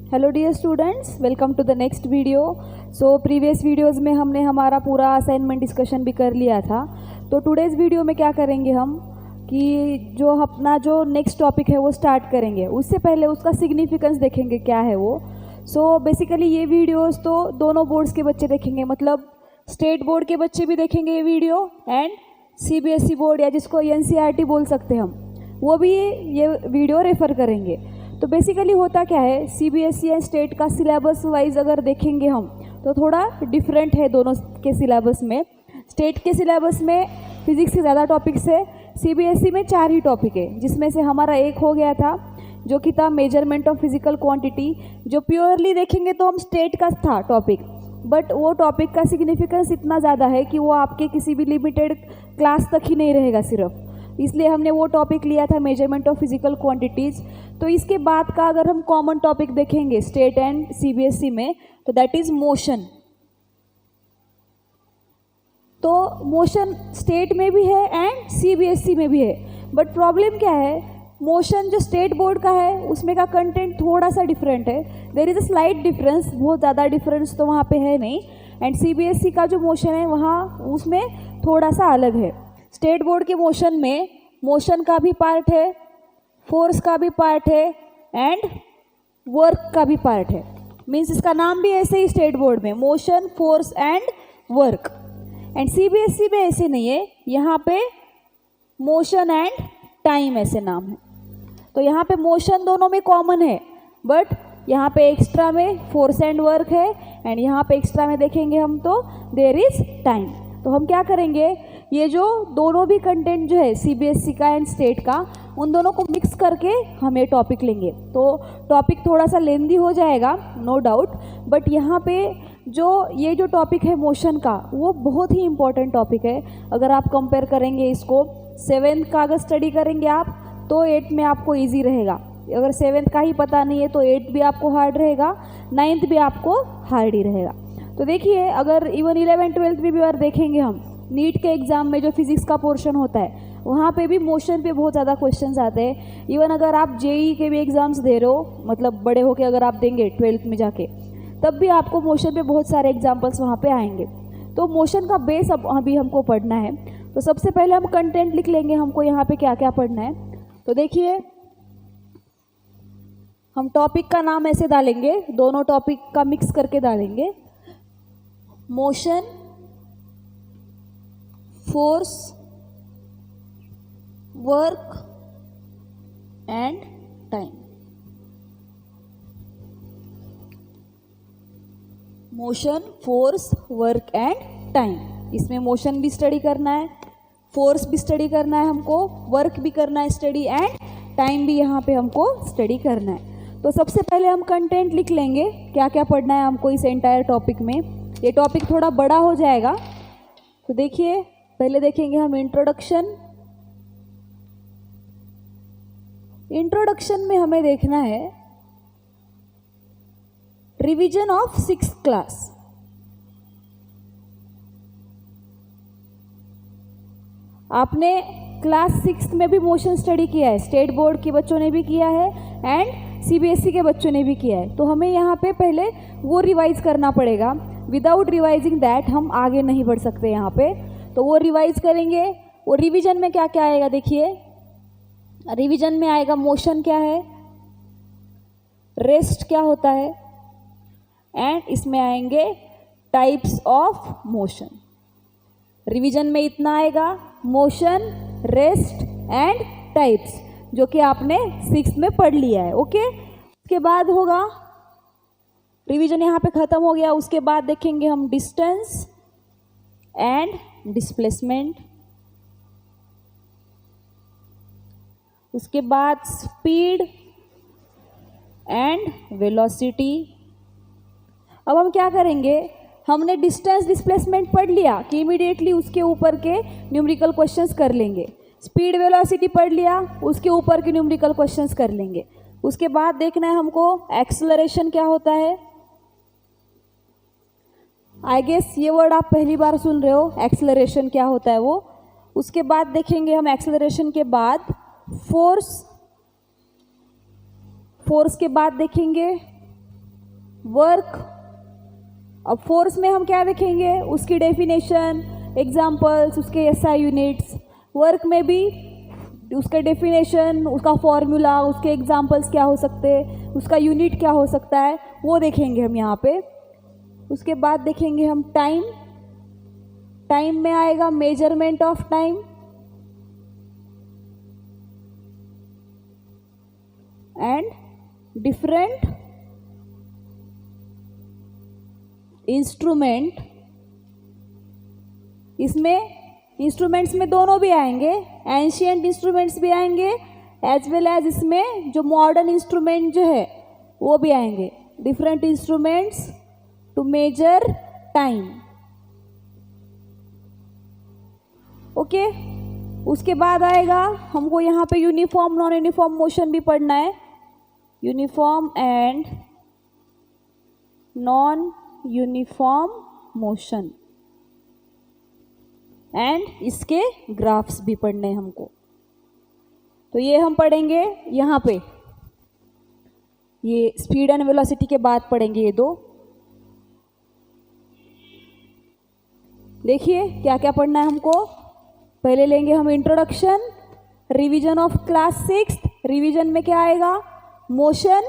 Hello dear students, welcome to the next video. So previous videos में हमने हमारा पूरा असाइनमेंट डिस्कशन भी कर लिया था। तो टुडेज़ वीडियो में क्या करेंगे हम कि जो नेक्स्ट टॉपिक है वो स्टार्ट करेंगे। उससे पहले उसका सिग्निफिकेंस देखेंगे क्या है वो। सो बेसिकली ये वीडियोस तो दोनों बोर्ड्स के बच्चे देखेंगे, मतलब स्टेट बोर्ड के बच्चे भी देखेंगे ये वीडियो एंड CBSE बोर्ड या जिसको NCERT बोल सकते हैं हम, वो भी ये वीडियो रेफ़र करेंगे। तो बेसिकली होता क्या है, CBSE एंड स्टेट का सिलेबस वाइज अगर देखेंगे हम तो थोड़ा डिफरेंट है दोनों के सिलेबस में। स्टेट के सिलेबस में फिजिक्स के ज़्यादा टॉपिक्स है, CBSE में 4 ही टॉपिक है, जिसमें से हमारा एक हो गया था जो कि था मेजरमेंट ऑफ फिजिकल क्वांटिटी। जो प्योरली देखेंगे तो हम स्टेट का था टॉपिक, बट वो टॉपिक का सिग्निफिकेंस इतना ज़्यादा है कि वो आपके किसी भी लिमिटेड क्लास तक ही नहीं रहेगा सिर्फ, इसलिए हमने वो टॉपिक लिया था मेजरमेंट ऑफ फिजिकल क्वांटिटीज़। तो इसके बाद का अगर हम कॉमन टॉपिक देखेंगे स्टेट एंड CBSE में तो दैट इज़ मोशन। तो मोशन स्टेट में भी है एंड CBSE में भी है, बट प्रॉब्लम क्या है, मोशन जो स्टेट बोर्ड का है उसमें का कंटेंट थोड़ा सा डिफरेंट है। There is a slight difference, बहुत ज़्यादा डिफरेंस तो वहाँ पे है नहीं। एंड CBSE का जो मोशन है वहाँ उसमें थोड़ा सा अलग है। स्टेट बोर्ड के मोशन में मोशन का भी पार्ट है, फोर्स का भी पार्ट है एंड वर्क का भी पार्ट है। मीन्स इसका नाम भी ऐसे ही स्टेट बोर्ड में motion, force and work. And CBSE में ऐसे नहीं है, यहाँ पे मोशन एंड टाइम ऐसे नाम है। तो यहाँ पे मोशन दोनों में कॉमन है, बट यहाँ पे एक्स्ट्रा में फोर्स एंड वर्क है एंड यहाँ पे एक्स्ट्रा में देखेंगे हम तो देयर इज टाइम। तो हम क्या करेंगे, ये जो दोनों भी कंटेंट जो है CBSE का एंड स्टेट का, उन दोनों को मिक्स करके हम ये टॉपिक लेंगे। तो टॉपिक थोड़ा सा लेंदी हो जाएगा नो डाउट, बट यहाँ पे ये जो टॉपिक है मोशन का वो बहुत ही इम्पोर्टेंट टॉपिक है। अगर आप कंपेयर करेंगे इसको 7th का अगर स्टडी करेंगे आप तो 8th में आपको ईजी रहेगा। अगर 7th का ही पता नहीं है तो 8th भी आपको हार्ड रहेगा, 9th भी आपको हार्ड ही रहेगा। तो देखिए, अगर इवन 11 12th में भी अगर देखेंगे हम नीट के एग्ज़ाम में जो फिजिक्स का पोर्शन होता है वहाँ पे भी मोशन पे बहुत ज़्यादा क्वेश्चंस आते हैं। इवन अगर आप JEE के भी एग्ज़ाम्स दे रहे हो, मतलब बड़े होके अगर आप देंगे 12th में जाके, तब भी आपको मोशन पे बहुत सारे एग्जाम्पल्स वहाँ पे आएंगे। तो मोशन का बेस अब अभी हमको पढ़ना है। तो सबसे पहले हम कंटेंट लिख लेंगे, हमको यहाँ पे क्या क्या पढ़ना है। तो देखिए, हम टॉपिक का नाम ऐसे डालेंगे, दोनों टॉपिक का मिक्स करके डालेंगे, motion, force, work and time. Motion, force, work and time. इसमें मोशन भी स्टडी करना है, फोर्स भी स्टडी करना है हमको, वर्क भी करना है स्टडी एंड टाइम भी यहाँ पे हमको स्टडी करना है। तो सबसे पहले हम कंटेंट लिख लेंगे, क्या क्या पढ़ना है हमको इस एंटायर टॉपिक में। ये टॉपिक थोड़ा बड़ा हो जाएगा। तो देखिए, पहले देखेंगे हम इंट्रोडक्शन। इंट्रोडक्शन में हमें देखना है रिवीजन ऑफ 6th क्लास। आपने क्लास 6th में भी मोशन स्टडी किया है, स्टेट बोर्ड के बच्चों ने भी किया है एंड CBSE के बच्चों ने भी किया है। तो हमें यहाँ पे पहले वो रिवाइज करना पड़ेगा। विदाउट रिवाइजिंग दैट हम आगे नहीं बढ़ सकते यहाँ पे। तो वो रिवाइज करेंगे। वो रिवीजन में क्या क्या आएगा, देखिए रिवीजन में आएगा मोशन क्या है, रेस्ट क्या होता है एंड इसमें आएंगे टाइप्स ऑफ मोशन। रिवीजन में इतना आएगा, मोशन, रेस्ट एंड टाइप्स, जो कि आपने 6th में पढ़ लिया है। ओके, उसके बाद होगा रिवीजन, यहाँ पे ख़त्म हो गया। उसके बाद देखेंगे हम डिस्टेंस एंड डिस्प्लेसमेंट, उसके बाद स्पीड एंड वेलोसिटी। अब हम क्या करेंगे, हमने डिस्टेंस डिस्प्लेसमेंट पढ़ लिया कि इमीडिएटली उसके ऊपर के न्यूमेरिकल क्वेश्चंस कर लेंगे। स्पीड वेलोसिटी पढ़ लिया, उसके ऊपर के न्यूमेरिकल क्वेश्चंस कर लेंगे। उसके बाद देखना है हमको एक्सेलरेशन क्या होता है। आई गेस ये वर्ड आप पहली बार सुन रहे हो, एक्सेलरेशन क्या होता है वो। उसके बाद देखेंगे हम एक्सेलरेशन के बाद फोर्स, फोर्स के बाद देखेंगे वर्क, अब फोर्स में हम क्या देखेंगे, उसकी डेफिनेशन, एग्जाम्पल्स, उसके एसआई यूनिट्स। वर्क में भी उसका डेफिनेशन, उसका फॉर्मूला, उसके एग्जाम्पल्स क्या हो सकते हैं, उसका यूनिट क्या हो सकता है, वो देखेंगे हम यहाँ पे। उसके बाद देखेंगे हम टाइम। टाइम में आएगा measurement of time and different instrument. इसमें इंस्ट्रूमेंट्स में दोनों भी आएंगे, एंशिएंट इंस्ट्रूमेंट्स भी आएंगे एज वेल एज इसमें जो मॉडर्न इंस्ट्रूमेंट जो है वो भी आएंगे। Different instruments to measure time. Okay, उसके बाद आएगा हमको यहाँ पे यूनिफॉर्म नॉन यूनिफॉर्म मोशन भी पढ़ना है। Uniform and non uniform motion and इसके ग्राफ्स भी पढ़ने हैं हमको। तो ये हम पढ़ेंगे यहाँ पे, ये स्पीड एंड वेलोसिटी के बाद पढ़ेंगे ये दो। देखिए क्या क्या पढ़ना है हमको। पहले लेंगे हम introduction, revision of class 6। Revision में क्या आएगा, motion,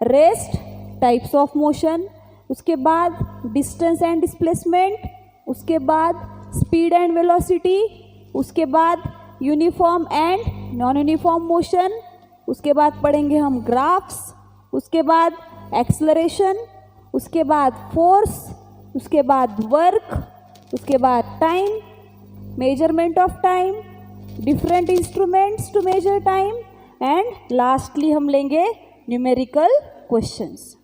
rest, types of motion. उसके बाद डिस्टेंस एंड डिस्प्लेसमेंट, उसके बाद स्पीड एंड वेलोसिटी, उसके बाद uniform and non uniform motion. उसके बाद पढ़ेंगे हम ग्राफ्स, उसके बाद एक्सेलरेशन, उसके बाद फोर्स, उसके बाद वर्क, उसके बाद time, measurement of time, different instruments to measure time and lastly हम लेंगे numerical questions.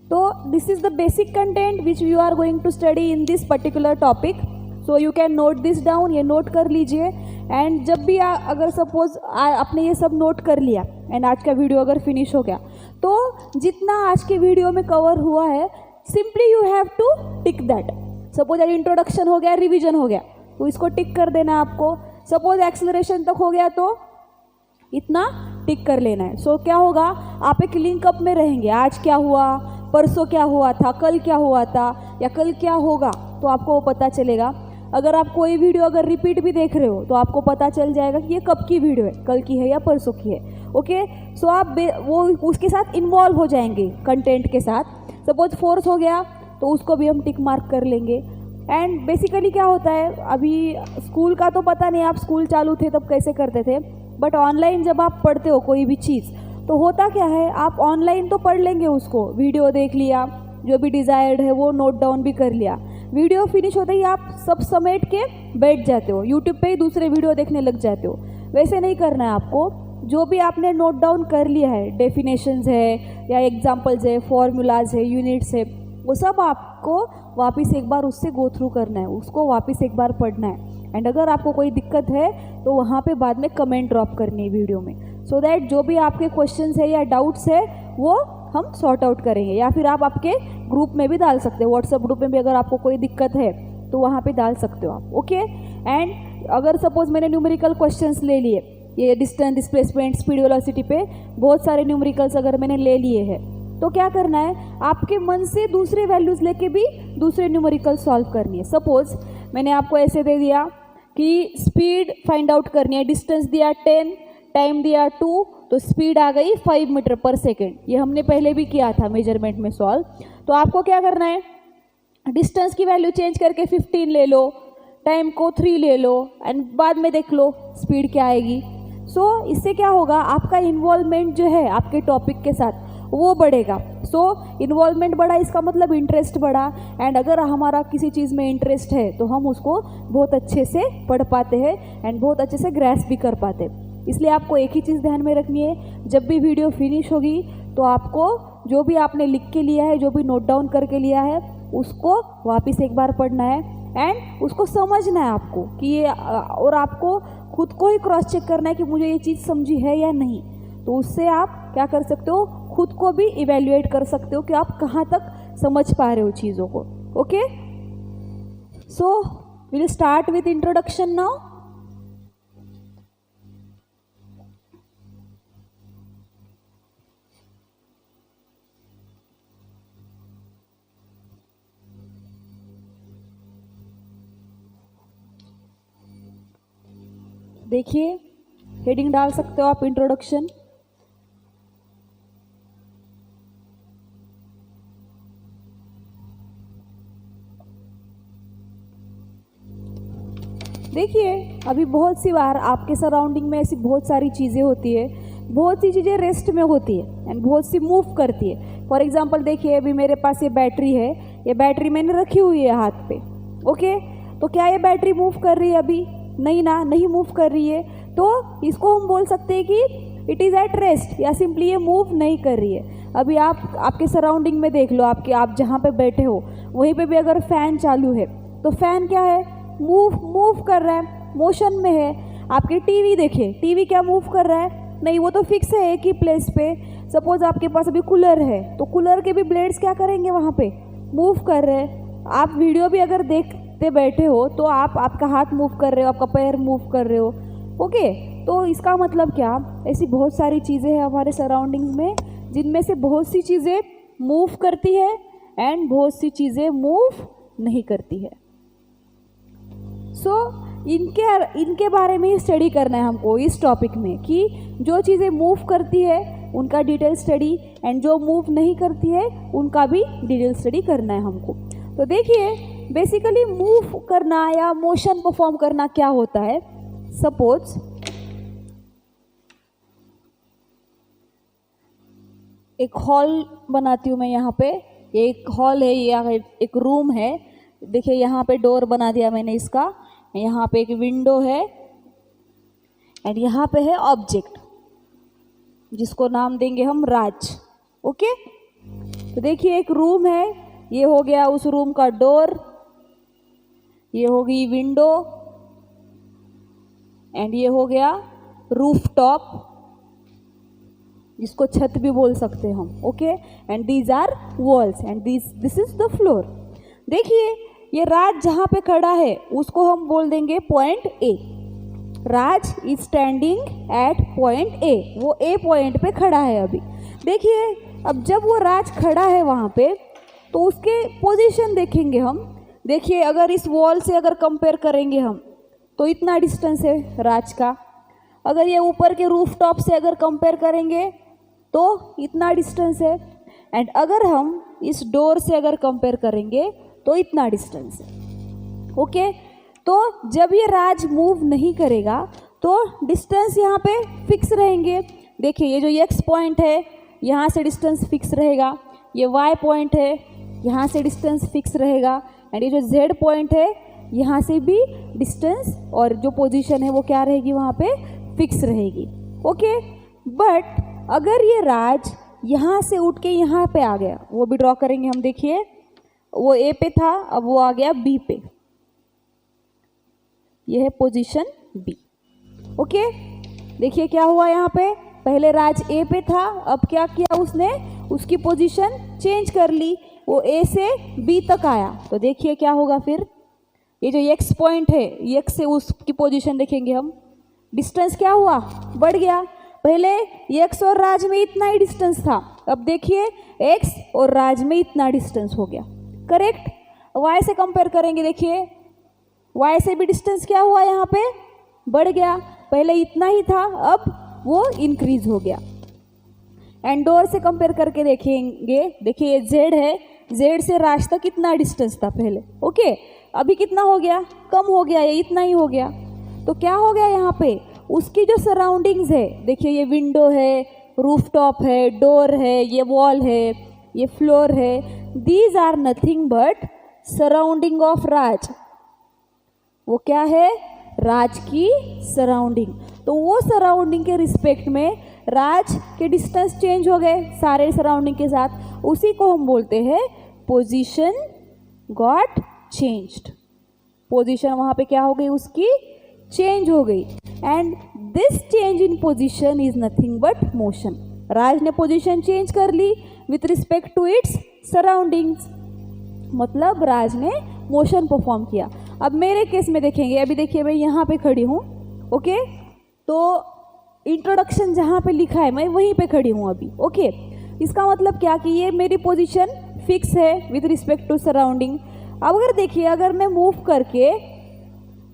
So this is the basic content which you are going to study in this particular topic. So you can note this down, ये note कर लीजिए। And जब भी अगर suppose आपने ये सब नोट कर लिया एंड आज का वीडियो अगर फिनिश हो गया, तो जितना आज के वीडियो में कवर हुआ है simply you have to tick that. Suppose आज इंट्रोडक्शन हो गया, रिवीजन हो गया, तो इसको टिक कर देना है आपको। सपोज एक्सेलरेशन तक हो गया तो इतना टिक कर लेना है। सो क्या होगा, आप एक लिंकअप में रहेंगे, आज क्या हुआ, परसों क्या हुआ था, कल क्या हुआ था या कल क्या होगा, तो आपको वो पता चलेगा। अगर आप कोई वीडियो अगर रिपीट भी देख रहे हो तो आपको पता चल जाएगा कि ये कब की वीडियो है, कल की है या परसों की है। ओके, सो आप वो उसके साथ इन्वॉल्व हो जाएंगे कंटेंट के साथ। सपोज फोर्स हो गया तो उसको भी हम टिक मार्क कर लेंगे। एंड बेसिकली क्या होता है, अभी स्कूल का तो पता नहीं आप स्कूल चालू थे तब कैसे करते थे, बट ऑनलाइन जब आप पढ़ते हो कोई भी चीज़ तो होता क्या है, आप ऑनलाइन तो पढ़ लेंगे, उसको वीडियो देख लिया, जो भी डिज़ायर्ड है वो नोट डाउन भी कर लिया। वीडियो फिनिश होते ही आप सब समेट के बैठ जाते हो, यूट्यूब पे ही दूसरे वीडियो देखने लग जाते हो। वैसे नहीं करना है आपको। जो भी आपने नोट डाउन कर लिया है, डेफिनेशंस है या एग्जाम्पल्स है, फॉर्मूलाज है, यूनिट्स है, वो सब आपको वापस एक बार उससे गो थ्रू करना है, उसको वापस एक बार पढ़ना है। एंड अगर आपको कोई दिक्कत है तो वहाँ पे बाद में कमेंट ड्रॉप करनी है वीडियो में, सो दैट जो भी आपके क्वेश्चंस है या डाउट्स है वो हम सॉर्ट आउट करेंगे। या फिर आप आपके ग्रुप में भी डाल सकते हो, व्हाट्सएप ग्रुप में भी अगर आपको कोई दिक्कत है तो वहाँ पे डाल सकते हो आप। ओके, एंड अगर सपोज मैंने न्यूमेरिकल क्वेश्चंस ले लिए, ये डिस्टेंस, डिस्प्लेसमेंट, स्पीड, वेलोसिटी पे बहुत सारे न्यूमेरिकल्स अगर मैंने ले लिए हैं, तो क्या करना है, आपके मन से दूसरे वैल्यूज़ लेके भी दूसरे न्यूमेरिकल सॉल्व करनी है। सपोज मैंने आपको ऐसे दे दिया कि स्पीड फाइंड आउट करनी है, डिस्टेंस दिया 10, टाइम दिया 2, तो स्पीड आ गई 5 मीटर पर सेकेंड। ये हमने पहले भी किया था मेजरमेंट में सॉल्व। तो आपको क्या करना है, डिस्टेंस की वैल्यू चेंज करके 15 ले लो, टाइम को 3 ले लो एंड बाद में देख लो स्पीड क्या आएगी। सो इससे क्या होगा, आपका इन्वॉल्वमेंट जो है आपके टॉपिक के साथ वो बढ़ेगा। सो इन्वॉल्वमेंट बढ़ा, इसका मतलब इंटरेस्ट बढ़ा। एंड अगर हमारा किसी चीज़ में इंटरेस्ट है तो हम उसको बहुत अच्छे से पढ़ पाते हैं एंड बहुत अच्छे से ग्रैस्प भी कर पाते हैं। इसलिए आपको एक ही चीज़ ध्यान में रखनी है, जब भी वीडियो फिनिश होगी तो आपको जो भी आपने लिख के लिया है, जो भी नोट डाउन करके लिया है, उसको वापस एक बार पढ़ना है एंड उसको समझना है आपको कि ये, और आपको खुद को ही क्रॉस चेक करना है कि मुझे ये चीज़ समझी है या नहीं। तो उससे आप क्या कर सकते हो, खुद को भी इवेल्युएट कर सकते हो कि आप कहाँ तक समझ पा रहे हो चीज़ों को। Okay, so will start with introduction now. देखिए, हेडिंग डाल सकते हो आप, इंट्रोडक्शन। देखिए, अभी बहुत सी बार आपके सराउंडिंग में ऐसी बहुत सारी चीज़ें होती है, बहुत सी चीज़ें रेस्ट में होती है एंड बहुत सी मूव करती है। फॉर एग्जांपल देखिए, अभी मेरे पास ये बैटरी है, ये बैटरी मैंने रखी हुई है हाथ पे, ओके। तो क्या ये बैटरी मूव कर रही है अभी? नहीं ना, नहीं मूव कर रही है। तो इसको हम बोल सकते हैं कि इट इज़ एट रेस्ट, या सिंपली ये मूव नहीं कर रही है। अभी आप आपके सराउंडिंग में देख लो, आप जहाँ पे बैठे हो वहीं पे भी अगर फ़ैन चालू है तो फ़ैन क्या है? मूव कर रहा है, मोशन में है। आपके टीवी देखिए, टीवी क्या मूव कर रहा है? नहीं, वो तो फिक्स है एक ही प्लेस पे। सपोज आपके पास अभी कूलर है, तो कूलर के भी ब्लेड्स क्या करेंगे? वहाँ पे मूव कर रहे हैं। आप वीडियो भी अगर देखते बैठे हो तो आपका हाथ मूव कर रहे हो, आपका पैर मूव कर रहे हो, ओके। तो इसका मतलब क्या? ऐसी बहुत सारी चीज़ें हैं हमारे सराउंडिंग्स में, जिनमें से बहुत सी चीज़ें मूव करती है एंड बहुत सी चीज़ें मूव नहीं करती है। सो इनके बारे में ही स्टडी करना है हमको इस टॉपिक में, कि जो चीज़ें मूव करती है उनका डिटेल स्टडी एंड जो मूव नहीं करती है उनका भी डिटेल स्टडी करना है हमको। तो देखिए, बेसिकली मूव करना या मोशन परफॉर्म करना क्या होता है। सपोज एक हॉल बनाती हूँ मैं, यहाँ पे एक हॉल है या एक रूम है। देखिए, यहाँ पे डोर बना दिया मैंने इसका, यहाँ पे एक विंडो है एंड यहाँ पे है ऑब्जेक्ट जिसको नाम देंगे हम राज, ओके। तो देखिए, एक रूम है, ये हो गया उस रूम का डोर, ये हो गई विंडो एंड ये हो गया रूफ टॉप, जिसको छत भी बोल सकते हैं हम, okay. And these are walls and this is the floor. देखिए, ये राज जहाँ पे खड़ा है उसको हम बोल देंगे point A. Raj is standing at point A, वो ए पॉइंट पे खड़ा है अभी। देखिए, अब जब वो राज खड़ा है वहाँ पे, तो उसके पोजीशन देखेंगे हम। देखिए, अगर इस वॉल से अगर कंपेयर करेंगे हम, तो इतना डिस्टेंस है राज का। अगर ये ऊपर के रूफ टॉप से अगर कंपेयर करेंगे तो इतना डिस्टेंस है। एंड अगर हम इस डोर से अगर कंपेयर करेंगे तो इतना डिस्टेंस है, ओके। तो जब ये राज मूव नहीं करेगा तो डिस्टेंस यहाँ पे फिक्स रहेंगे। देखिए, ये जो एक्स पॉइंट है यहाँ से डिस्टेंस फिक्स रहेगा, ये वाई पॉइंट है यहाँ से डिस्टेंस फिक्स रहेगा, एंड ये जो जेड पॉइंट है यहाँ से भी डिस्टेंस और जो पोजीशन है वो क्या रहेगी? वहाँ पे फिक्स रहेगी, ओके। बट अगर ये राज यहाँ से उठ के यहाँ पे आ गया, वो भी ड्रॉ करेंगे हम। देखिए, वो ए पे था, अब वो आ गया बी पे, ये है पोजीशन बी, ओके। देखिए क्या हुआ यहाँ पे, पहले राज ए पे था, अब क्या किया उसने? उसकी पोजीशन चेंज कर ली, वो ए से बी तक आया। तो देखिए क्या होगा फिर, ये जो एक्स पॉइंट है, एक्स से उसकी पोजीशन देखेंगे हम, डिस्टेंस क्या हुआ? बढ़ गया। पहले एक्स और राज में इतना ही डिस्टेंस था, अब देखिए एक्स और राज में इतना डिस्टेंस हो गया, करेक्ट। वाई से कंपेयर करेंगे, देखिए वाई से भी डिस्टेंस क्या हुआ? यहाँ पे बढ़ गया। पहले इतना ही था, अब वो इंक्रीज हो गया। एंड डोर से कंपेयर करके देखेंगे, देखिए ये जेड है, जेड से राज तक कितना डिस्टेंस था पहले, ओके। अभी कितना हो गया? कम हो गया, ये इतना ही हो गया। तो क्या हो गया यहाँ पे? उसकी जो सराउंडिंग्स है, देखिए ये विंडो है, रूफ टॉप है, डोर है, ये वॉल है, ये फ्लोर है, these are nothing but surrounding of Raj. वो क्या है? राज की सराउंडिंग। तो वो सराउंडिंग के रिस्पेक्ट में राज के डिस्टेंस चेंज हो गए सारे सराउंडिंग के साथ, उसी को हम बोलते हैं पोजीशन गॉट चेंज्ड। पोजीशन वहाँ पे क्या हो गई? उसकी चेंज हो गई। And this change in position is nothing but motion. Raj ने पोजीशन चेंज कर ली with respect to its surroundings, मतलब राज ने मोशन परफॉर्म किया। अब मेरे केस में देखेंगे, अभी देखिए मैं यहाँ पे खड़ी हूँ, ओके। तो इंट्रोडक्शन जहाँ पे लिखा है मैं वहीं पे खड़ी हूँ अभी, ओके। इसका मतलब क्या कि ये मेरी पोजीशन फिक्स है विथ रिस्पेक्ट टू सराउंडिंग। अब अगर देखिए, अगर मैं मूव करके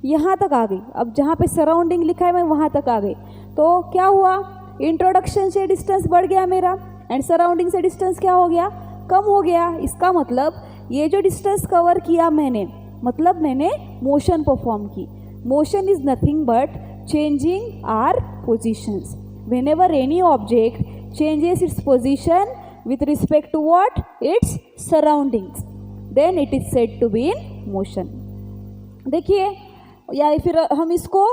यहाँ तक आ गई। अब जहाँ पे सराउंडिंग लिखा है मैं वहाँ तक आ गई। तो क्या हुआ, इंट्रोडक्शन से डिस्टेंस बढ़ गया मेरा एंड सराउंडिंग से डिस्टेंस क्या हो गया, कम हो गया। इसका मतलब ये जो डिस्टेंस कवर किया मैंने, मतलब मैंने मोशन परफॉर्म की। Motion is nothing but changing are positions. whenever any object changes its position with respect to what, its surroundings, then it is said to be in motion। देखिए, या फिर हम इसको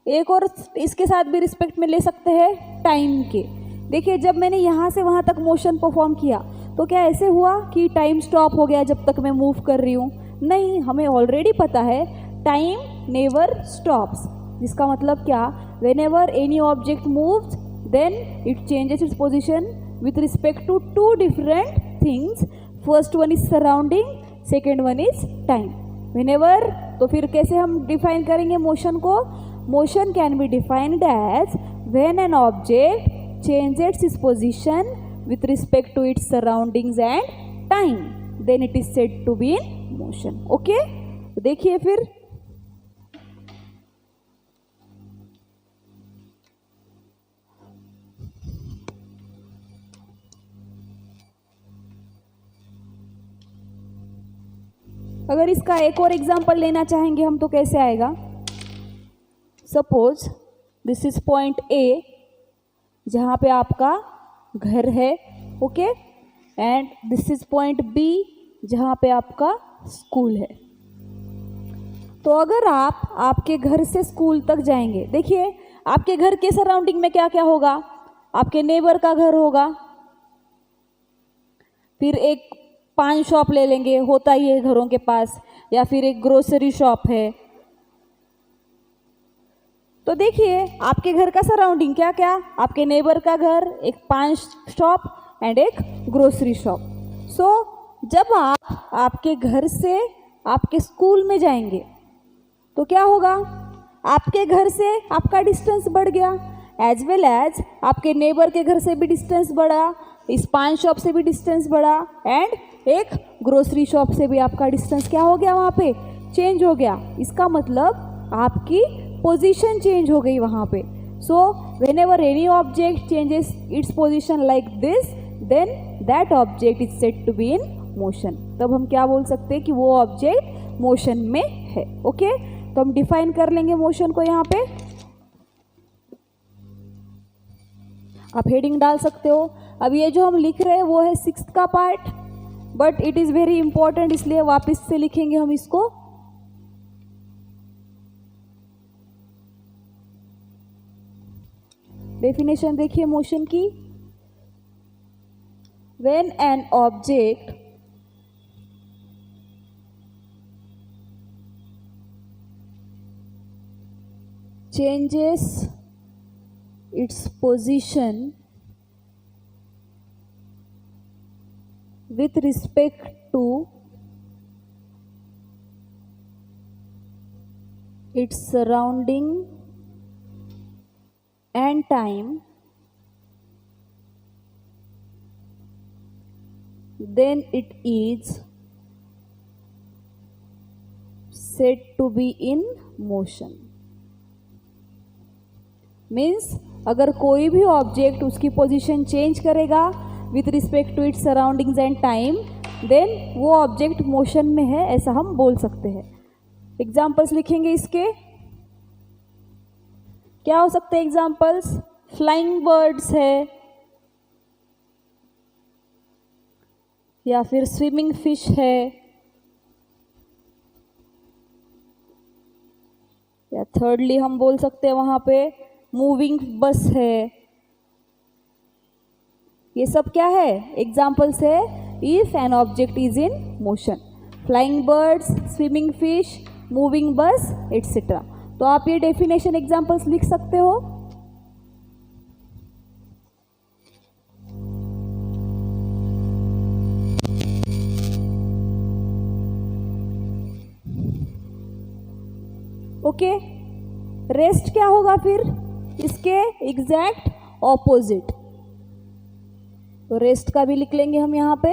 एक और इसके साथ भी रिस्पेक्ट में ले सकते हैं, टाइम के। देखिए, जब मैंने यहाँ से वहाँ तक मोशन परफॉर्म किया तो क्या ऐसे हुआ कि टाइम स्टॉप हो गया जब तक मैं मूव कर रही हूँ? नहीं, हमें ऑलरेडी पता है टाइम नेवर स्टॉप्स। जिसका मतलब क्या, whenever any object moves then it changes its position with respect to two different things। first one is surrounding, second one is time। whenever, तो फिर कैसे हम डिफाइन करेंगे मोशन को? Motion can be defined as when an object changes its position with respect to its surroundings and time, then it is said to be in motion। Okay, देखिए फिर अगर इसका एक और एग्जाम्पल लेना चाहेंगे हम तो कैसे आएगा? Suppose this is point A जहाँ पे आपका घर है, okay, and this is point B जहाँ पे आपका स्कूल है। तो अगर आप आपके घर से स्कूल तक जाएंगे, देखिए आपके घर के सराउंडिंग में क्या क्या होगा? आपके नेबर का घर होगा, फिर एक पान शॉप ले लेंगे, होता ही है घरों के पास, या फिर एक ग्रोसरी शॉप है। तो देखिए आपके घर का सराउंडिंग क्या क्या, आपके नेबर का घर, एक पान शॉप एंड एक ग्रोसरी शॉप। सो जब आप आपके घर से आपके स्कूल में जाएंगे तो क्या होगा, आपके घर से आपका डिस्टेंस बढ़ गया, एज वेल एज आपके नेबर के घर से भी डिस्टेंस बढ़ा, इस पान शॉप से भी डिस्टेंस बढ़ा, एंड एक ग्रोसरी शॉप से भी आपका डिस्टेंस क्या हो गया, वहाँ पे चेंज हो गया। इसका मतलब आपकी पोजीशन चेंज हो गई वहाँ पे। So whenever any object changes its position like this, then that object is said to be in motion. तब हम क्या बोल सकते हैं कि वो ऑब्जेक्ट मोशन में है। ओके, तो हम डिफाइन कर लेंगे मोशन को। यहाँ पे आप हेडिंग डाल सकते हो। अब ये जो हम लिख रहे हैं वो है 6th का part, but it is very important, इसलिए वापस से लिखेंगे हम इसको। डेफिनेशन देखिए मोशन की, when an object changes its position with respect to its surrounding and time, then it is said to be in motion। Means अगर कोई भी ऑब्जेक्ट उसकी पोजीशन चेंज करेगा with respect to its surroundings and time, then वो object motion में है, ऐसा हम बोल सकते हैं। एग्जाम्पल्स लिखेंगे इसके, क्या हो सकते हैं एग्जाम्पल्स? फ्लाइंग बर्ड्स है, या फिर स्विमिंग फिश है, या थर्डली हम बोल सकते हैं वहाँ पे मूविंग बस है। ये सब क्या है? एग्जाम्पल्स है if an object is in motion. Flying birds, swimming fish, moving बस एटसेट्रा। तो आप ये डेफिनेशन एग्जाम्पल्स लिख सकते हो। ओके, रेस्ट क्या होगा फिर? इसके एग्जैक्ट ऑपोजिट। तो रेस्ट का भी लिख लेंगे हम यहाँ पे।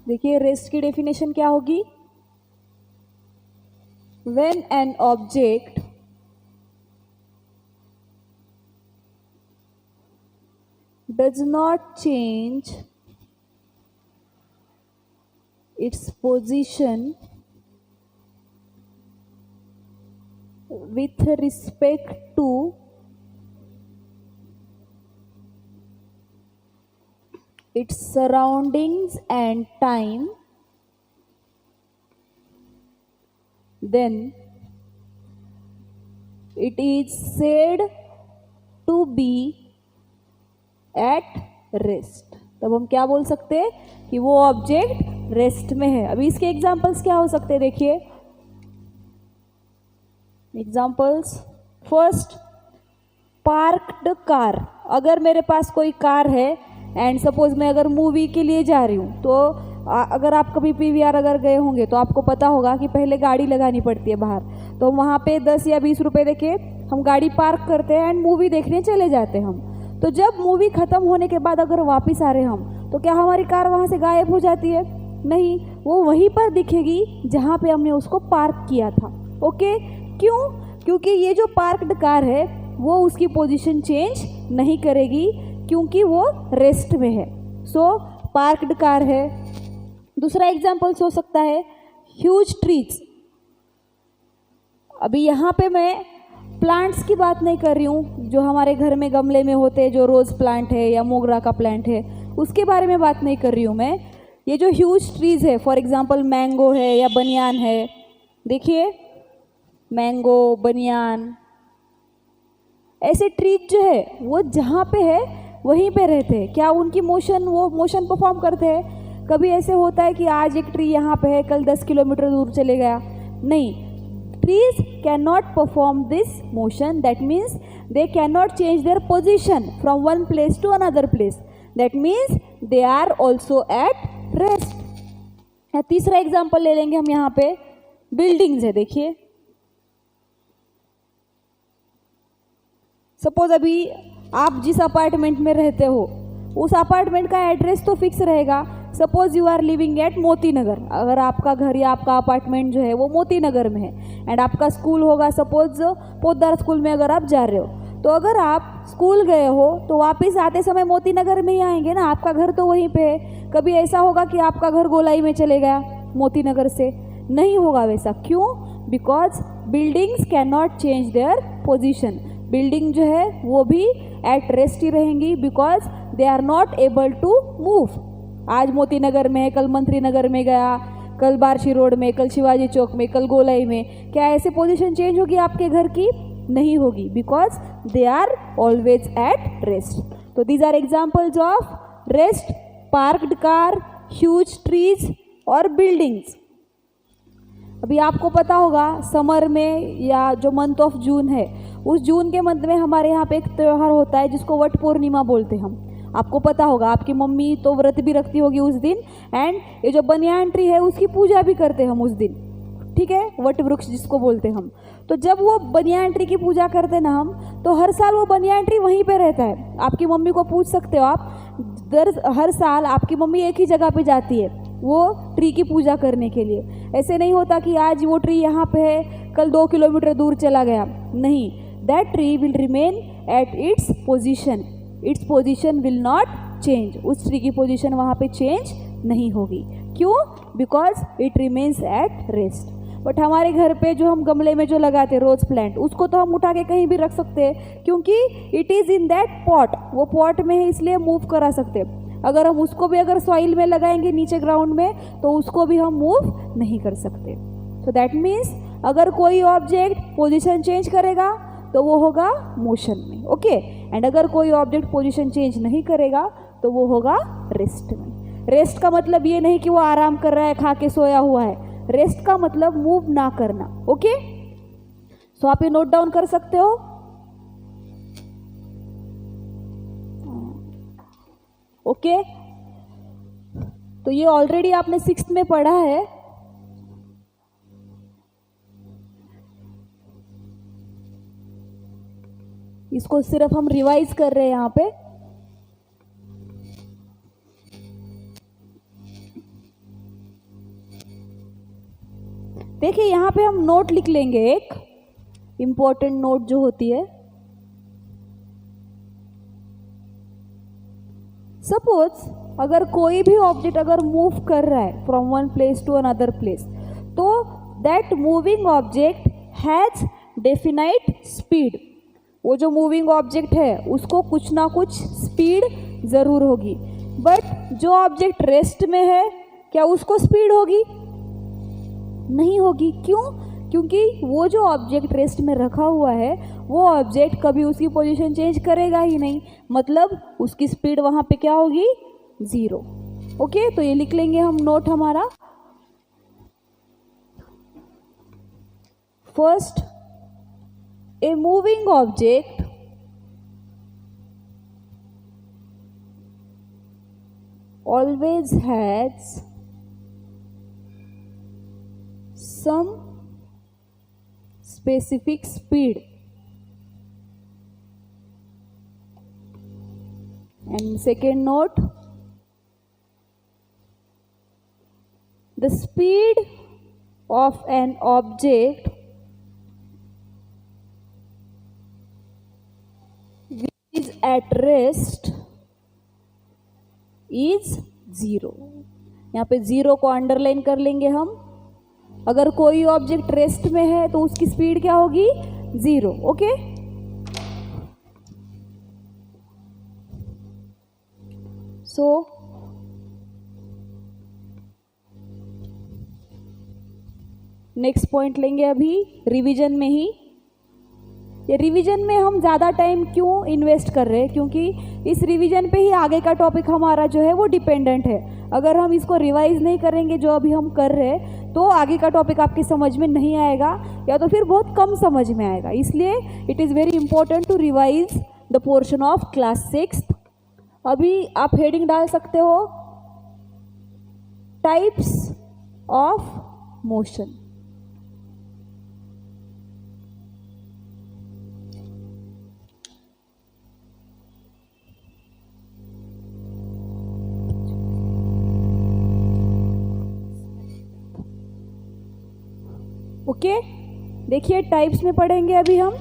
देखिए रेस्ट की डेफिनेशन क्या होगी, when an object does not change its position with respect to its surroundings and time, then it is said to be at rest। तब हम क्या बोल सकते हैं कि वो ऑब्जेक्ट रेस्ट में है। अभी इसके एग्जांपल्स क्या हो सकते हैं, देखिए एग्जांपल्स। First, parked car. अगर मेरे पास कोई कार है एंड सपोज मैं अगर मूवी के लिए जा रही हूँ, तो अगर आप कभी पीवीआर अगर गए होंगे तो आपको पता होगा कि पहले गाड़ी लगानी पड़ती है बाहर, तो वहाँ पे 10 या 20 रुपए देके हम गाड़ी पार्क करते हैं एंड मूवी देखने चले जाते हैं हम। तो जब मूवी ख़त्म होने के बाद अगर वापस आ रहे हम, तो क्या हमारी कार वहाँ से गायब हो जाती है? नहीं, वो वहीं पर दिखेगी जहाँ पे हमने उसको पार्क किया था। ओके, क्यों? क्योंकि ये जो पार्क्ड कार है वो उसकी पोजीशन चेंज नहीं करेगी क्योंकि वो रेस्ट में है। सो पार्क्ड कार है। दूसरा एग्जाम्पल्स हो सकता है ह्यूज ट्रीज। अभी यहाँ पे मैं प्लांट्स की बात नहीं कर रही हूँ जो हमारे घर में गमले में होते हैं, जो रोज़ प्लांट है या मोगरा का प्लांट है, उसके बारे में बात नहीं कर रही हूँ मैं। ये जो ह्यूज ट्रीज़ है, फॉर एग्जांपल मैंगो है या बनियान है, देखिए मैंगो, बनियान, ऐसे ट्रीज जो है वो जहाँ पे है वहीं पे रहते हैं। क्या उनकी वो मोशन परफॉर्म करते हैं? कभी ऐसे होता है कि आज एक ट्री यहाँ पे है, कल 10 किलोमीटर दूर चले गया? नहीं, trees cannot perform this motion. That means they cannot change their position from one place to another place. That means they are also at rest. तीसरा एग्जाम्पल ले लेंगे हम यहाँ पे, बिल्डिंग्स है। देखिए सपोज अभी आप जिस अपार्टमेंट में रहते हो उस अपार्टमेंट का एड्रेस तो फिक्स रहेगा। Suppose you are living at Moti Nagar. अगर आपका घर या आपका अपार्टमेंट जो है वो मोती नगर में है एंड आपका स्कूल होगा सपोज पोद्दार स्कूल में अगर आप जा रहे हो, तो अगर आप स्कूल गए हो तो वापस आते समय मोती नगर में ही आएंगे ना, आपका घर तो वहीं पे है। कभी ऐसा होगा कि आपका घर गोलाई में चले गया मोती नगर से? नहीं होगा वैसा। क्यों? Because buildings can not change their position. Building जो है वो भी एट रेस्ट ही रहेंगी because they are not able to move. आज मोती नगर में है, कल मंत्री नगर में गया, कल बार्शी रोड में, कल शिवाजी चौक में, कल गोलाई में, क्या ऐसे पोजीशन चेंज होगी आपके घर की? नहीं होगी, because they are always at rest. तो these are examples of rest, parked car, huge trees और बिल्डिंग्स। अभी आपको पता होगा समर में या जो मंथ ऑफ जून है, उस जून के मंथ में हमारे यहाँ पे एक त्यौहार होता है जिसको वट पूर्णिमा बोलते हैं हम। आपको पता होगा, आपकी मम्मी तो व्रत भी रखती होगी उस दिन एंड ये जो बनियान ट्री है उसकी पूजा भी करते हैं हम उस दिन, ठीक है, वट वृक्ष जिसको बोलते हैं हम। तो जब वो बनियान ट्री की पूजा करते ना हम, तो हर साल वो बनियान ट्री वहीं पे रहता है। आपकी मम्मी को पूछ सकते हो आप, हर साल आपकी मम्मी एक ही जगह पे जाती है वो ट्री की पूजा करने के लिए। ऐसे नहीं होता कि आज वो ट्री यहाँ पे है, कल 2 किलोमीटर दूर चला गया। नहीं, that tree will remain at its position. Its position will not change. उस ट्री की पोजिशन वहाँ पे चेंज नहीं होगी। क्यों? Because it remains at rest. But हमारे घर पे जो हम गमले में जो लगाते हैं रोज प्लांट, उसको तो हम उठा के कहीं भी रख सकते हैं क्योंकि it is in that pot. वो पॉट में है इसलिए मूव करा सकते हैं। अगर हम उसको भी अगर सॉइल में लगाएंगे नीचे ग्राउंड में, तो उसको भी हम मूव नहीं कर सकते। सो दैट मीन्स अगर कोई ऑब्जेक्ट पोजिशन चेंज करेगा तो वो होगा मोशन में। ओके, एंड अगर कोई ऑब्जेक्ट पोजीशन चेंज नहीं करेगा तो वो होगा रेस्ट में। रेस्ट का मतलब ये नहीं कि वो आराम कर रहा है, खा के सोया हुआ है। रेस्ट का मतलब मूव ना करना। ओके, सो आप ये नोट डाउन कर सकते हो। ओके, तो ये ऑलरेडी आपने 6th में पढ़ा है। इसको सिर्फ हम रिवाइज कर रहे हैं यहाँ पे। देखिए यहाँ पे हम नोट लिख लेंगे, एक इम्पोर्टेंट नोट जो होती है। सपोज अगर कोई भी ऑब्जेक्ट अगर मूव कर रहा है from one place to another place, तो that moving object has definite speed. वो जो मूविंग ऑब्जेक्ट है उसको कुछ ना कुछ स्पीड ज़रूर होगी। बट जो ऑब्जेक्ट रेस्ट में है, क्या उसको स्पीड होगी? नहीं होगी। क्यों? क्योंकि वो जो ऑब्जेक्ट रेस्ट में रखा हुआ है वो ऑब्जेक्ट कभी उसकी पोजीशन चेंज करेगा ही नहीं, मतलब उसकी स्पीड वहाँ पे क्या होगी? 0। ओके, तो ये लिख लेंगे हम नोट हमारा। First, a moving object always has some specific speed, and second note, the speed of an object which is at rest is 0। यहाँ पे 0 को अंडरलाइन कर लेंगे हम। अगर कोई ऑब्जेक्ट रेस्ट में है तो उसकी स्पीड क्या होगी? 0। ओके, सो नेक्स्ट पॉइंट लेंगे अभी रिवीजन में ही। ये रिवीजन में हम ज़्यादा टाइम क्यों इन्वेस्ट कर रहे हैं? क्योंकि इस रिवीजन पे ही आगे का टॉपिक हमारा जो है वो डिपेंडेंट है। अगर हम इसको रिवाइज नहीं करेंगे जो अभी हम कर रहे हैं, तो आगे का टॉपिक आपकी समझ में नहीं आएगा या तो फिर बहुत कम समझ में आएगा। इसलिए it is very important to revise the portion of class 6। अभी आप हेडिंग डाल सकते हो, टाइप्स ऑफ मोशन। ओके, देखिए टाइप्स में पढ़ेंगे अभी हम।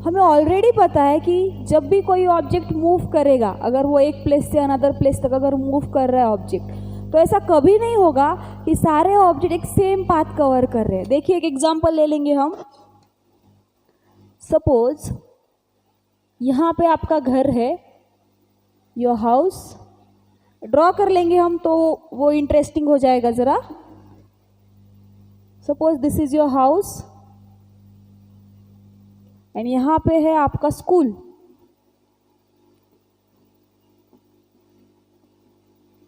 हमें ऑलरेडी पता है कि जब भी कोई ऑब्जेक्ट मूव करेगा, अगर वो एक प्लेस से अनदर प्लेस तक अगर मूव कर रहा है ऑब्जेक्ट, तो ऐसा कभी नहीं होगा कि सारे ऑब्जेक्ट एक सेम पाथ कवर कर रहे हैं। देखिए एक एग्जांपल ले लेंगे हम। सपोज यहाँ पे आपका घर है, योर हाउस। ड्रॉ कर लेंगे हम तो वो इंटरेस्टिंग हो जाएगा ज़रा। Suppose this is your house and यहाँ पे है आपका स्कूल।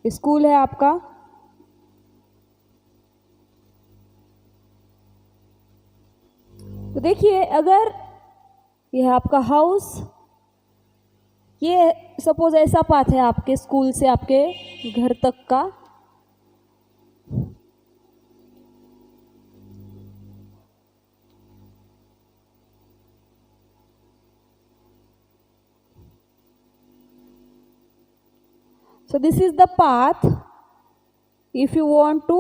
स्कूल है आपका। तो देखिए अगर यह है आपका हाउस, ये सपोज ऐसा पाथ है आपके स्कूल से आपके घर तक का। So this is the path if you want to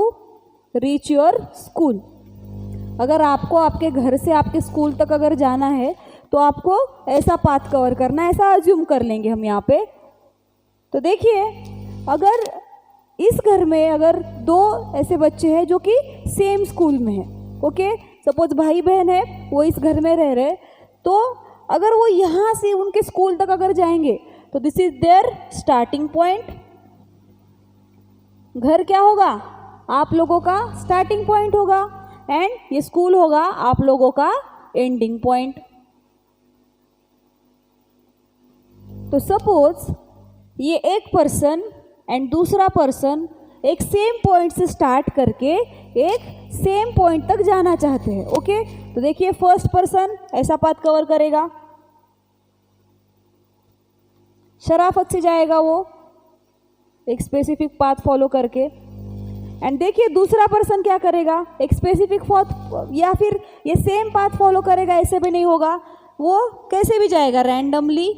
reach your school. अगर आपको आपके घर से आपके स्कूल तक अगर जाना है तो आपको ऐसा पाथ कवर करना है, ऐसा अज्यूम कर लेंगे हम यहाँ पे। तो देखिए अगर इस घर में अगर दो ऐसे बच्चे हैं जो कि सेम स्कूल में हैं, ओके, सपोज भाई बहन है, वो इस घर में रह रहे, तो अगर वो यहाँ से उनके स्कूल तक अगर जाएंगे तो this is their starting point. घर क्या होगा? आप लोगों का स्टार्टिंग पॉइंट होगा एंड ये स्कूल होगा आप लोगों का एंडिंग पॉइंट। तो सपोज ये एक पर्सन एंड दूसरा पर्सन एक सेम पॉइंट से स्टार्ट करके एक सेम पॉइंट तक जाना चाहते हैं, ओके। तो देखिए फर्स्ट पर्सन ऐसा पाथ कवर करेगा, शराफत से जाएगा वो एक स्पेसिफिक पाथ फॉलो करके। एंड देखिए दूसरा पर्सन क्या करेगा, एक स्पेसिफिक पाथ या फिर ये सेम पाथ फॉलो करेगा, ऐसे भी नहीं होगा, वो कैसे भी जाएगा रैंडमली।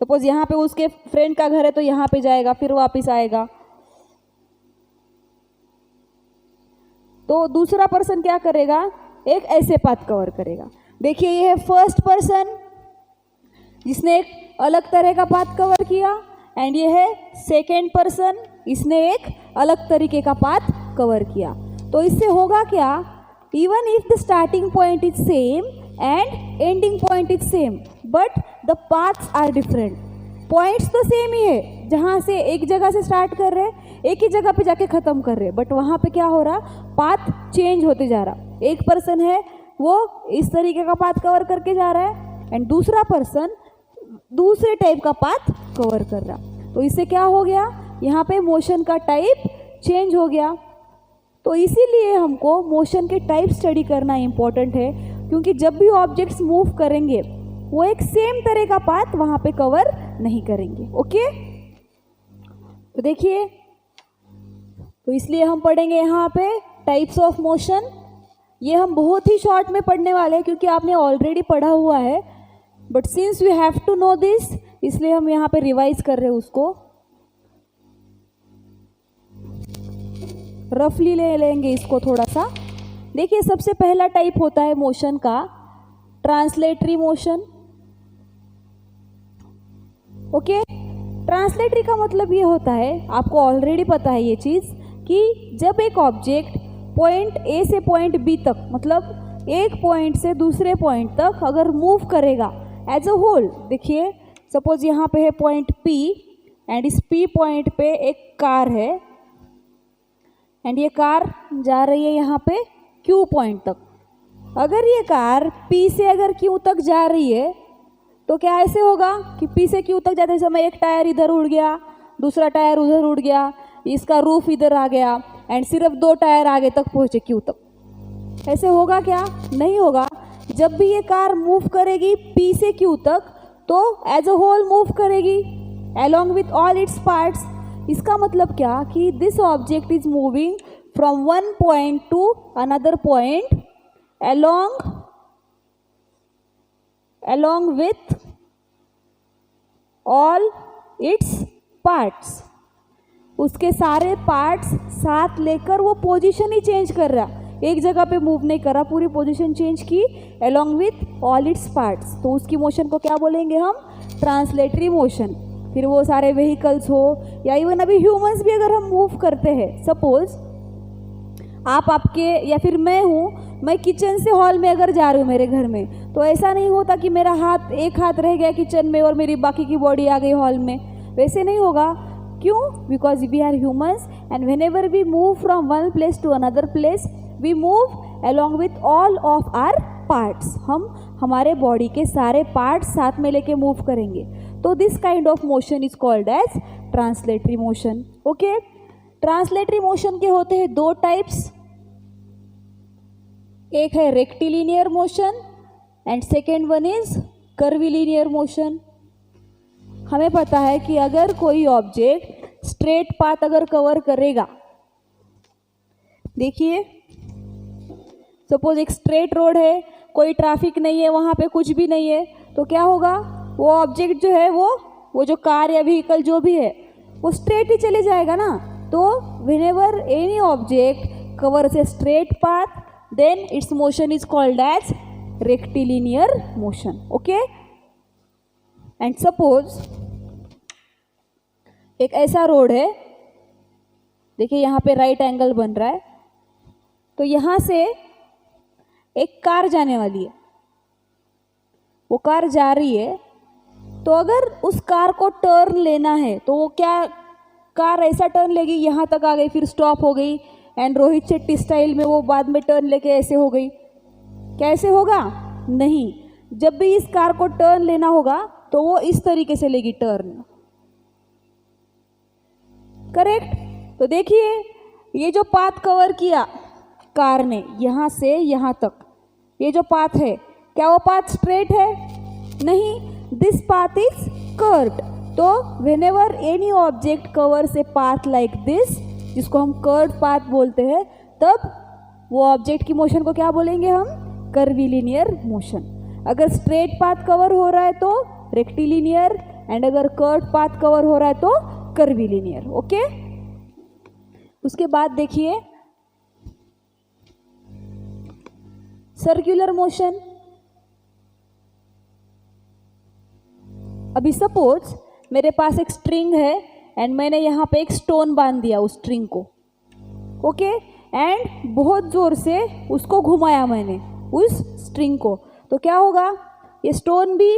सपोज यहाँ पे उसके फ्रेंड का घर है तो यहाँ पे जाएगा फिर वापस आएगा। तो दूसरा पर्सन क्या करेगा, एक ऐसे पाथ कवर करेगा। देखिए ये है फर्स्ट पर्सन जिसने एक अलग तरह का पाथ कवर किया, एंड ये है सेकेंड पर्सन, इसने एक अलग तरीके का पाथ कवर किया। तो इससे होगा क्या, even if the starting point is same and ending point is same but the paths are different. Points तो सेम ही है, जहाँ से एक जगह से स्टार्ट कर रहे हैं एक ही जगह पे जाके ख़त्म कर रहे हैं, बट वहाँ पे क्या हो रहा, पाथ चेंज होते जा रहा। एक पर्सन है वो इस तरीके का पाथ कवर करके जा रहा है एंड दूसरा पर्सन दूसरे टाइप का पाथ कवर कर रहा। तो इससे क्या हो गया, यहाँ पे मोशन का टाइप चेंज हो गया। तो इसीलिए हमको मोशन के टाइप स्टडी करना इम्पोर्टेंट है, क्योंकि जब भी ऑब्जेक्ट्स मूव करेंगे वो एक सेम तरह का पाथ वहाँ पे कवर नहीं करेंगे। ओके, तो देखिए, तो इसलिए हम पढ़ेंगे यहाँ पे टाइप्स ऑफ मोशन। ये हम बहुत ही शॉर्ट में पढ़ने वाले हैं क्योंकि आपने ऑलरेडी पढ़ा हुआ है, but since we have to know this, इसलिए हम यहाँ पे रिवाइज कर रहे हैं उसको। रफली ले लेंगे इसको थोड़ा सा। देखिए सबसे पहला टाइप होता है मोशन का ट्रांसलेटरी मोशन। ओके, ट्रांसलेटरी का मतलब ये होता है, आपको ऑलरेडी पता है ये चीज़, कि जब एक ऑब्जेक्ट पॉइंट ए से पॉइंट बी तक, मतलब एक पॉइंट से दूसरे पॉइंट तक अगर मूव करेगा एज अ होल। देखिए सपोज यहाँ पे है पॉइंट पी एंड इस पी पॉइंट पे एक कार है एंड ये कार जा रही है यहाँ पे क्यू पॉइंट तक। अगर ये कार पी से अगर क्यू तक जा रही है तो क्या ऐसे होगा कि पी से क्यू तक जाते समय एक टायर इधर उड़ गया, दूसरा टायर उधर उड़ गया, इसका रूफ इधर आ गया एंड सिर्फ 2 टायर आगे तक पहुँचे क्यू तक। ऐसे होगा क्या, नहीं होगा। जब भी ये कार मूव करेगी पी से क्यू तक तो एज अ होल मूव करेगी along with all its parts। इसका मतलब क्या कि this object is moving from one point two another point along with all its parts। उसके सारे पार्ट्स साथ लेकर वो पोजीशन ही चेंज कर रहा, एक जगह पे मूव नहीं करा, पूरी पोजीशन चेंज की along with all its parts। तो उसकी मोशन को क्या बोलेंगे हम, ट्रांसलेटरी मोशन। फिर वो सारे व्हीकल्स हो या इवन अभी ह्यूमंस भी अगर हम मूव करते हैं, सपोज आपके या फिर मैं हूँ, मैं किचन से हॉल में अगर जा रही हूँ मेरे घर में, तो ऐसा नहीं होता कि मेरा एक हाथ रह गया किचन में और मेरी बाकी की बॉडी आ गई हॉल में, वैसे नहीं होगा। क्यों, because we are humans and whenever we move from one place to another place we move along with all of our parts। हम हमारे बॉडी के सारे पार्ट्स साथ में लेके मूव करेंगे। तो this kind of motion is called as translatory motion. Okay, translatory motion के होते हैं 2 टाइप्स, एक है rectilinear motion and second one is curvilinear motion. हमें पता है कि अगर कोई ऑब्जेक्ट स्ट्रेट पाथ अगर कवर करेगा, देखिए सपोज एक स्ट्रेट रोड है, कोई ट्रैफिक नहीं है, वहाँ पे कुछ भी नहीं है, तो क्या होगा, वो ऑब्जेक्ट जो है वो जो कार या व्हीकल जो भी है वो स्ट्रेट ही चले जाएगा ना। तो whenever any object covers a straight path then its motion is called as rectilinear motion. Okay, and suppose एक ऐसा रोड है, देखिए यहाँ पे राइट एंगल बन रहा है, तो यहाँ से एक कार जाने वाली है, वो कार जा रही है, तो अगर उस कार को टर्न लेना है तो वो क्या, कार ऐसा टर्न लेगी, यहाँ तक आ गई फिर स्टॉप हो गई एंड रोहित शेट्टी स्टाइल में वो बाद में टर्न लेके ऐसे हो गई, कैसे होगा, नहीं। जब भी इस कार को टर्न लेना होगा तो वो इस तरीके से लेगी टर्न, करेक्ट। तो देखिए ये जो पाथ कवर किया कार ने यहाँ से यहाँ तक, ये जो पाथ है, क्या वो पाथ स्ट्रेट है, नहीं, दिस पाथ इज कर्व्ड। तो whenever any object covers a path like this, जिसको हम कर्व्ड पाथ बोलते हैं, तब वो ऑब्जेक्ट की मोशन को क्या बोलेंगे हम, कर्विलिनियर मोशन। अगर स्ट्रेट पाथ कवर हो रहा है तो रेक्टिलिनियर एंड अगर कर्व पाथ कवर हो रहा है तो कर्वीलिनियर। ओके, उसके बाद देखिए सर्कुलर मोशन। अभी सपोज मेरे पास एक स्ट्रिंग है एंड मैंने यहाँ पे एक स्टोन बांध दिया उस स्ट्रिंग को। ओके, एंड बहुत ज़ोर से उसको घुमाया मैंने उस स्ट्रिंग को, तो क्या होगा, ये स्टोन भी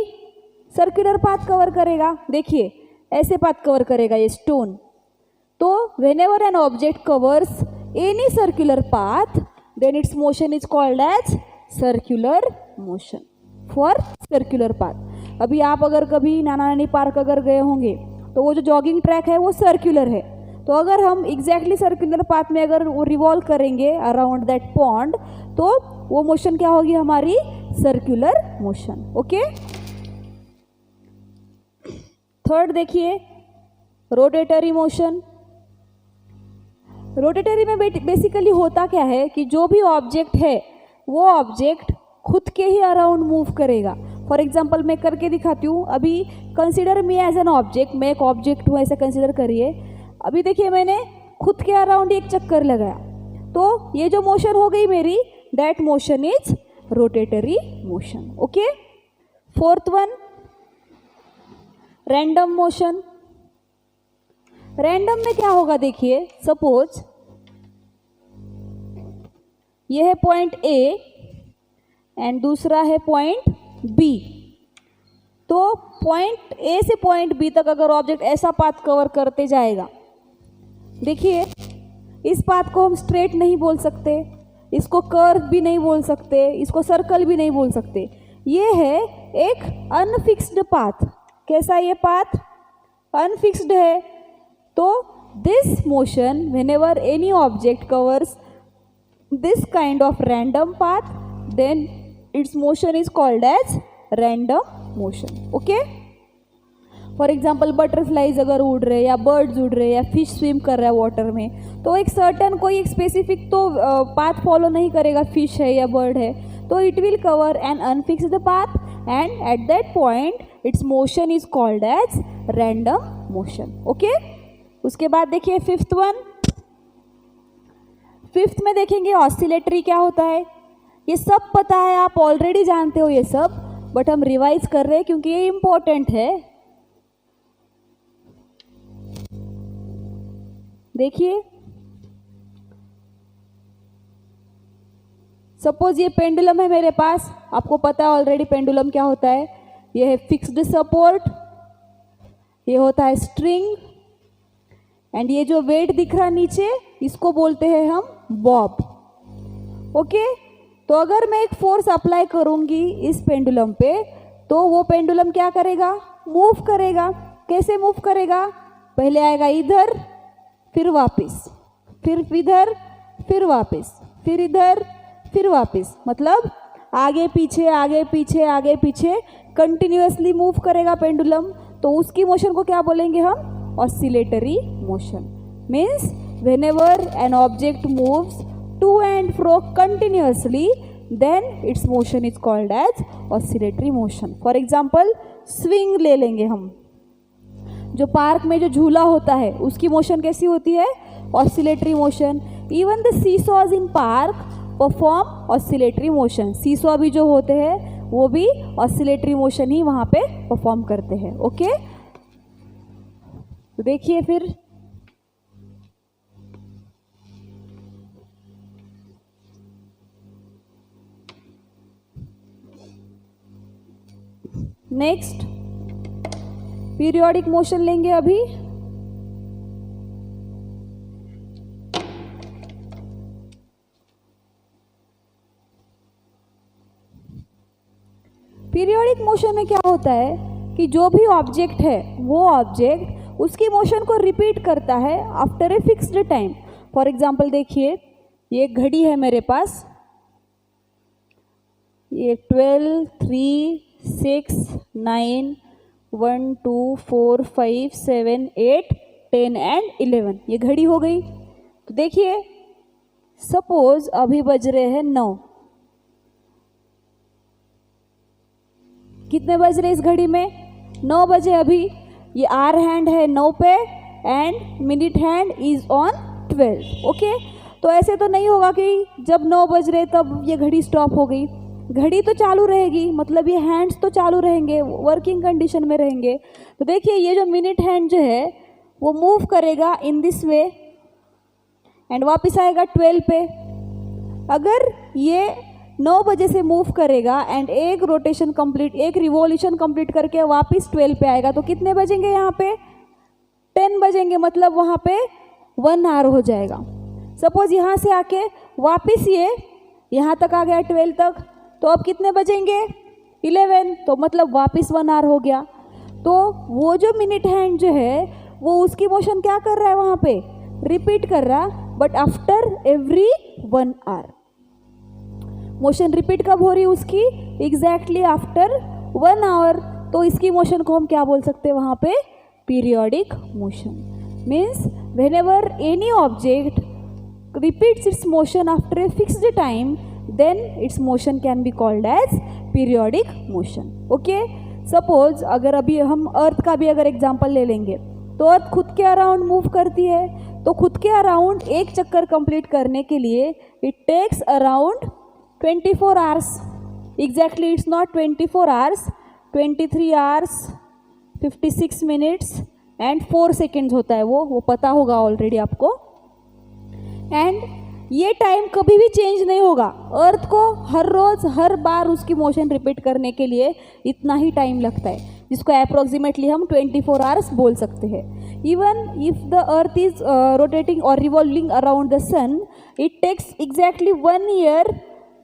सर्कुलर पाथ कवर करेगा। देखिए ऐसे पाथ कवर करेगा ये स्टोन। तो whenever an object covers any circular path, then its motion is called as circular motion for circular path. अभी आप अगर कभी नाना नानी पार्क अगर गए होंगे तो वो जो जॉगिंग ट्रैक है वो सर्कुलर है, तो अगर हम एग्जैक्टली सर्कुलर पाथ में अगर वो रिवॉल्व करेंगे अराउंड दैट पॉन्ड तो वो मोशन क्या होगी, हमारी सर्कुलर मोशन। ओके, थर्ड देखिए रोटेटरी मोशन। रोटेटरी में बेसिकली होता क्या है कि जो भी ऑब्जेक्ट है वो ऑब्जेक्ट खुद के ही अराउंड मूव करेगा। फॉर एग्जांपल मैं करके दिखाती हूँ। अभी consider me as an object, मैं एक ऑब्जेक्ट हूँ ऐसे कंसीडर करिए। अभी देखिए मैंने खुद के अराउंड एक चक्कर लगाया, तो ये जो मोशन हो गई मेरी, that motion is rotatory motion. Okay, fourth one random motion. Random में क्या होगा, देखिए सपोज ये है पॉइंट ए एंड दूसरा है पॉइंट बी, तो पॉइंट ए से पॉइंट बी तक अगर ऑब्जेक्ट ऐसा पाथ कवर करते जाएगा, देखिए इस पाथ को हम स्ट्रेट नहीं बोल सकते, इसको कर्व भी नहीं बोल सकते, इसको सर्कल भी नहीं बोल सकते। ये है एक अनफिक्स्ड पाथ। कैसा ये पाथ, अनफिक्स्ड है। तो this motion whenever any object covers this kind of random path, then its motion is called as random motion. Okay, for example butterflies अगर उड़ रहे या बर्ड्स उड़ रहे या फिश स्विम कर रहा है वाटर में, तो एक सर्टन कोई एक स्पेसिफिक तो पाथ फॉलो नहीं करेगा, फिश है या बर्ड है, तो it will cover an unfixed path and at that point its motion is called as random motion. Okay, उसके बाद देखिए फिफ्थ वन। फिफ्थ में देखेंगे ऑसिलेटरी क्या होता है। ये सब पता है, आप ऑलरेडी जानते हो ये सब, बट हम रिवाइज कर रहे हैं क्योंकि ये इंपॉर्टेंट है। देखिए सपोज ये पेंडुलम है मेरे पास, आपको पता है ऑलरेडी पेंडुलम क्या होता है। ये है फिक्स्ड सपोर्ट, ये होता है स्ट्रिंग, एंड ये जो वेट दिख रहा नीचे इसको बोलते हैं हम बॉब। ओके, तो अगर मैं एक फोर्स अप्लाई करूंगी इस पेंडुलम पे, तो वो पेंडुलम क्या करेगा, मूव करेगा। कैसे मूव करेगा, पहले आएगा इधर, फिर वापस, फिर इधर, फिर वापस, फिर इधर, फिर वापस, मतलब आगे पीछे आगे पीछे आगे पीछे कंटिन्यूअसली मूव करेगा पेंडुलम। तो उसकी मोशन को क्या बोलेंगे हम, oscillatory motion. Means whenever an object moves to and fro continuously, then its motion is called as oscillatory motion. For example, swing ले लेंगे हम, जो पार्क में जो झूला होता है उसकी मोशन कैसी होती है, oscillatory motion. Even the seesaws in park perform oscillatory motion. Seesaw भी जो होते हैं वो भी ऑसिलेटरी मोशन ही वहाँ पे परफॉर्म करते हैं। ओके, तो देखिए फिर नेक्स्ट पीरियोडिक मोशन लेंगे अभी। पीरियोडिक मोशन में क्या होता है कि जो भी ऑब्जेक्ट है वो ऑब्जेक्ट उसकी मोशन को रिपीट करता है after a fixed time. For example देखिए ये घड़ी है मेरे पास, ये 12, 3, 6, 9, 1, 2, 4, 5, 7, 8, 10 एंड 11 ये घड़ी हो गई। तो देखिए सपोज अभी बज रहे हैं 9, कितने बज रहे इस घड़ी में, 9 बजे अभी, ये आर हैंड है 9 पे and minute hand is on 12. Okay, तो ऐसे तो नहीं होगा कि जब 9 बज रहे तब ये घड़ी स्टॉप हो गई. घड़ी तो चालू रहेगी, मतलब ये हैंड्स तो चालू रहेंगे, वर्किंग कंडीशन में रहेंगे. तो देखिए ये जो मिनट हैंड जो है वो मूव करेगा इन दिस वे एंड वापस आएगा 12 पे. अगर ये 9 बजे से मूव करेगा एंड एक रोटेशन कंप्लीट, एक रिवॉल्यूशन कंप्लीट करके वापस 12 पे आएगा, तो कितने बजेंगे यहाँ पे? 10 बजेंगे, मतलब वहाँ पे 1 आवर हो जाएगा. सपोज यहाँ से आके वापस ये यहाँ तक आ गया 12 तक, तो अब कितने बजेंगे? 11, तो मतलब वापस 1 आवर हो गया. तो वो जो मिनट हैंड जो है वो उसकी मोशन क्या कर रहा है वहाँ पे? रिपीट कर रहा, but after every 1 hour. Motion repeat कब हो रही है उसकी? Exactly after 1 hour. तो इसकी मोशन को हम क्या बोल सकते हैं वहाँ पे? Periodic motion. Means when ever any object repeats its motion after a fixed time, then its motion can be called as periodic motion. Okay, suppose अगर अभी हम अर्थ का भी अगर एग्जांपल ले लेंगे, तो अर्थ खुद के अराउंड मूव करती है, तो खुद के अराउंड एक चक्कर कंप्लीट करने के लिए it takes around 24 hours. Exactly it's not 24 hours, 23 hours 56 minutes and 4 seconds होता है वो पता होगा ऑलरेडी आपको. एंड ये टाइम कभी भी चेंज नहीं होगा. अर्थ को हर रोज़ हर बार उसकी मोशन रिपीट करने के लिए इतना ही टाइम लगता है, जिसको अप्रोक्सीमेटली हम 24 आवर्स बोल सकते हैं. Even if the earth is rotating और revolving around the sun, it takes exactly 1 year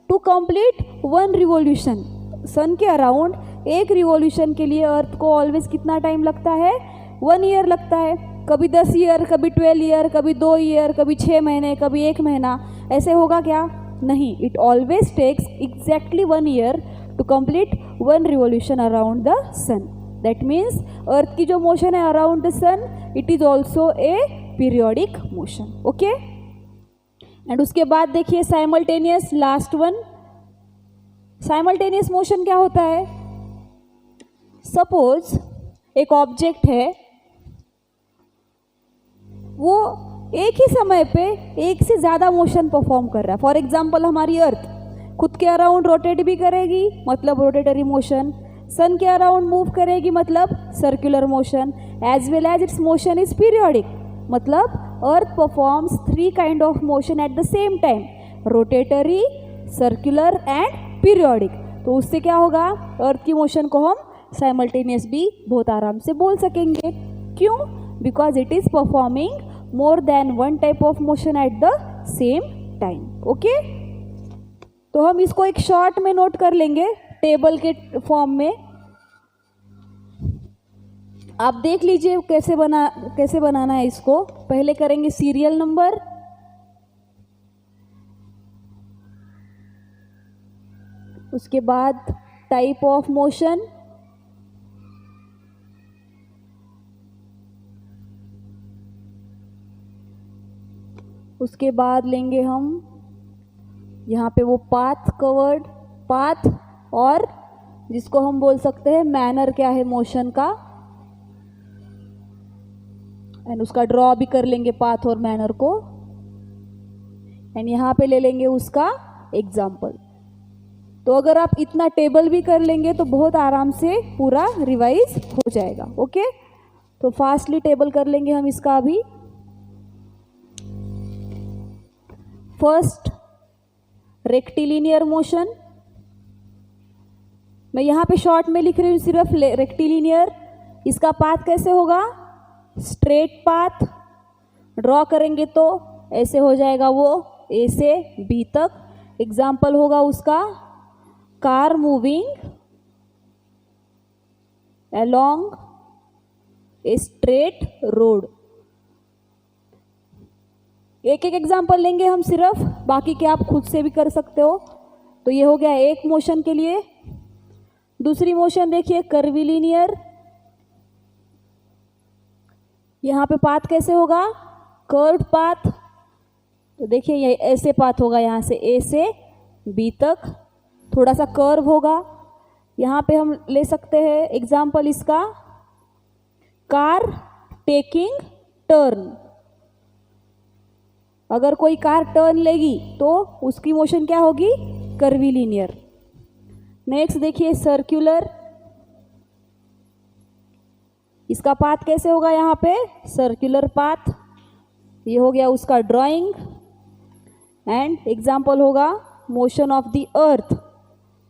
to complete 1 revolution. Sun के अराउंड एक रिवॉल्यूशन के लिए अर्थ को ऑलवेज कितना टाइम लगता है? 1 ईयर लगता है. कभी 10 ईयर, कभी 12 ईयर, कभी 2 ईयर, कभी 6 महीने, कभी 1 महीना. ऐसे होगा क्या? नहीं. It always takes exactly 1 year to complete 1 revolution around the sun. That means earth की जो मोशन है around the sun, it is also a periodic motion. Okay, and उसके बाद देखिए simultaneous, last one. Simultaneous motion क्या होता है? Suppose एक ऑब्जेक्ट है, वो एक ही समय पे एक से ज़्यादा मोशन परफॉर्म कर रहा है. फॉर एग्जाम्पल हमारी अर्थ खुद के अराउंड रोटेट भी करेगी, मतलब रोटेटरी मोशन. सन के अराउंड मूव करेगी, मतलब circular motion. As well as its motion is periodic, मतलब earth performs 3 kind of motion at the same time, rotatory, circular and periodic. तो उससे क्या होगा? अर्थ की मोशन को हम साइमल्टेनियस भी बहुत आराम से बोल सकेंगे. क्यों? Because it is performing more than 1 type of motion at the same time. Okay, तो हम इसको एक शॉर्ट में नोट कर लेंगे टेबल के फॉर्म में. आप देख लीजिए कैसे बनाना है इसको. पहले करेंगे सीरियल नंबर, उसके बाद टाइप ऑफ मोशन, उसके बाद लेंगे हम यहाँ पे वो पाथ कवर्ड, पाथ, और जिसको हम बोल सकते हैं मैनर क्या है मोशन का, एंड उसका ड्रॉ भी कर लेंगे पाथ और मैनर को. एंड यहाँ पे ले लेंगे उसका एग्जाम्पल. तो अगर आप इतना टेबल भी कर लेंगे तो बहुत आराम से पूरा रिवाइज हो जाएगा. ओके, तो फास्टली टेबल कर लेंगे हम इसका अभी. फर्स्ट रेक्टिलिनियर मोशन, मैं यहाँ पे शॉर्ट में लिख रही हूँ सिर्फ रेक्टिलिनियर. इसका पाथ कैसे होगा? Straight path. ड्रॉ करेंगे तो ऐसे हो जाएगा वो, ए से बी तक. एग्जाम्पल होगा उसका car moving along a straight road. एक एक एग्जाम्पल लेंगे हम सिर्फ, बाकी के आप खुद से भी कर सकते हो. तो ये हो गया एक मोशन के लिए. दूसरी मोशन देखिए कर्विलिनियर. यहाँ पे पाथ कैसे होगा? Curved path. तो देखिए ये ऐसे पाथ होगा, यहाँ से ए से बी तक थोड़ा सा कर्व होगा. यहाँ पे हम ले सकते हैं एग्जाम्पल इसका कार टेकिंग टर्न। अगर कोई कार टर्न लेगी तो उसकी मोशन क्या होगी, कर्वीलिनियर। नेक्स्ट देखिए सर्कुलर, इसका पाथ कैसे होगा, यहाँ पे सर्कुलर पाथ। ये हो गया उसका ड्राइंग। एंड एग्जाम्पल होगा motion of the earth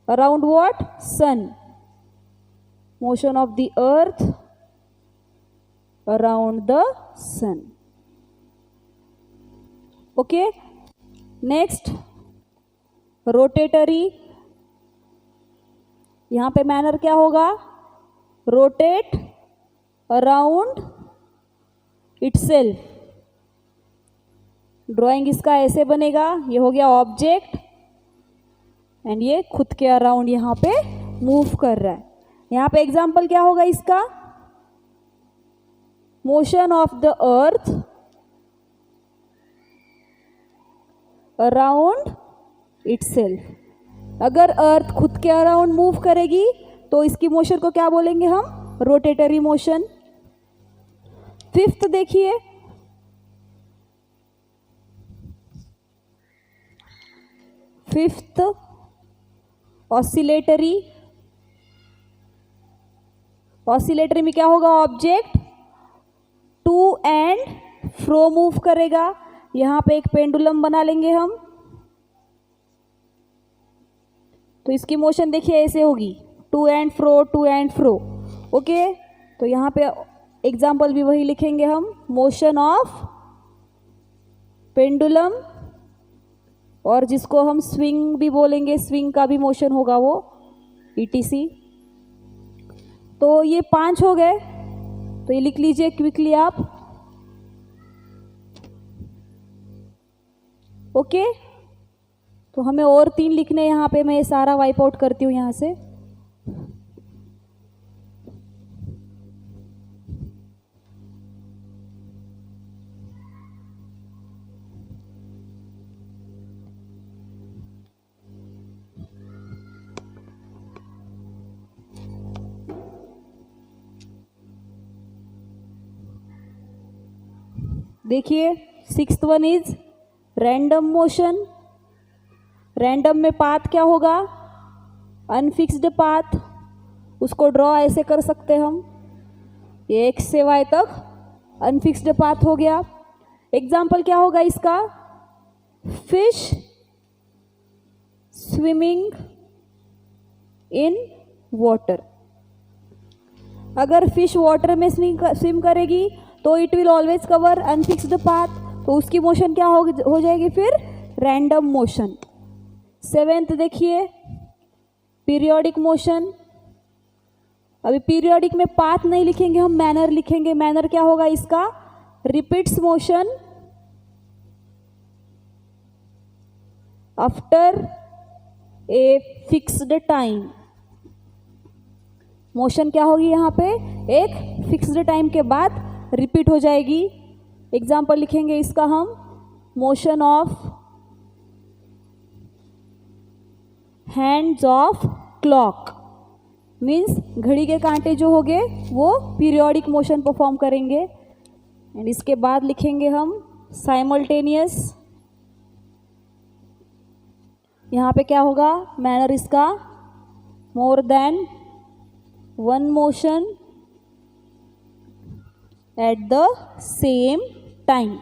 around what, sun. Motion of the earth around the sun. Okay, next rotatory. यहाँ पे मैनर क्या होगा, रोटेट अराउंड इटसेल्फ। ड्राइंग इसका ऐसे बनेगा, ये हो गया ऑब्जेक्ट एंड ये खुद के अराउंड यहाँ पे मूव कर रहा है। यहाँ पे एग्जाम्पल क्या होगा इसका, motion of the earth around itself. अगर अर्थ खुद के अराउंड मूव करेगी तो इसकी मोशन को क्या बोलेंगे हम, रोटेटरी मोशन। फिफ्थ देखिए, फिफ्थ ऑसिलेटरी। ऑसिलेटरी में क्या होगा, object to and fro move करेगा। यहाँ पे एक पेंडुलम बना लेंगे हम, तो इसकी मोशन देखिए ऐसे होगी, to and fro, to and fro. Okay, तो यहाँ पे एग्जाम्पल भी वही लिखेंगे हम, मोशन ऑफ पेंडुलम, और जिसको हम स्विंग भी बोलेंगे, स्विंग का भी मोशन होगा वो, ETC। तो ये 5 हो गए, तो ये लिख लीजिए क्विकली आप। ओके, तो हमें और 3 लिखने, यहाँ पे मैं ये सारा वाइप आउट करती हूँ यहाँ से। देखिए 6th one is random motion. Random में पाथ क्या होगा, अनफिक्स्ड पाथ। उसको ड्रॉ ऐसे कर सकते हम, ये X से Y तक अनफिक्स्ड पाथ हो गया। एग्जाम्पल क्या होगा इसका, फिश स्विमिंग इन वाटर। अगर फिश वाटर में स्विम करेगी तो it will always cover unfixed path, तो उसकी मोशन क्या हो जाएगी फिर, रैंडम मोशन। 7th देखिए पीरियोडिक मोशन। अभी पीरियोडिक में पाथ नहीं लिखेंगे हम, मैनर लिखेंगे। मैनर क्या होगा इसका, repeats motion after a fixed time. Motion क्या होगी यहाँ पे, एक फिक्स्ड टाइम के बाद रिपीट हो जाएगी। एग्जाम्पल लिखेंगे इसका हम, motion of hands of clock. Means घड़ी के कांटे जो होंगे वो पीरियोडिक मोशन परफॉर्म करेंगे। एंड इसके बाद लिखेंगे हम साइमल्टेनियस। यहाँ पे क्या होगा, मैनर इसका, more than one motion at the same time.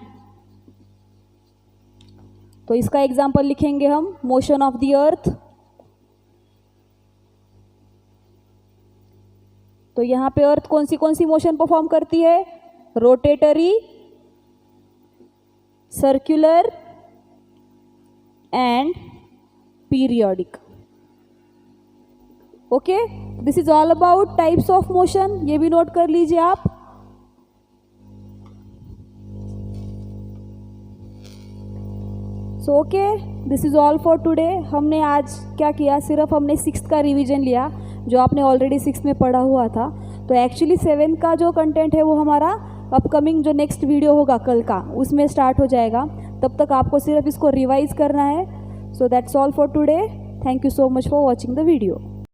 तो इसका एग्जाम्पल लिखेंगे हम, मोशन ऑफ द अर्थ। तो यहाँ पे अर्थ कौन सी मोशन परफॉर्म करती है, rotatory, circular and periodic. Okay, this is all about types of motion, ये भी नोट कर लीजिए आप। So okay, this is all for today. हमने आज क्या किया, सिर्फ हमने 6th का रिवीजन लिया जो आपने ऑलरेडी 6th में पढ़ा हुआ था। तो एक्चुअली 7th का जो कंटेंट है वो हमारा अपकमिंग जो नेक्स्ट वीडियो होगा कल का, उसमें स्टार्ट हो जाएगा। तब तक आपको सिर्फ इसको रिवाइज करना है। So that's all for today. Thank you so much for watching the video.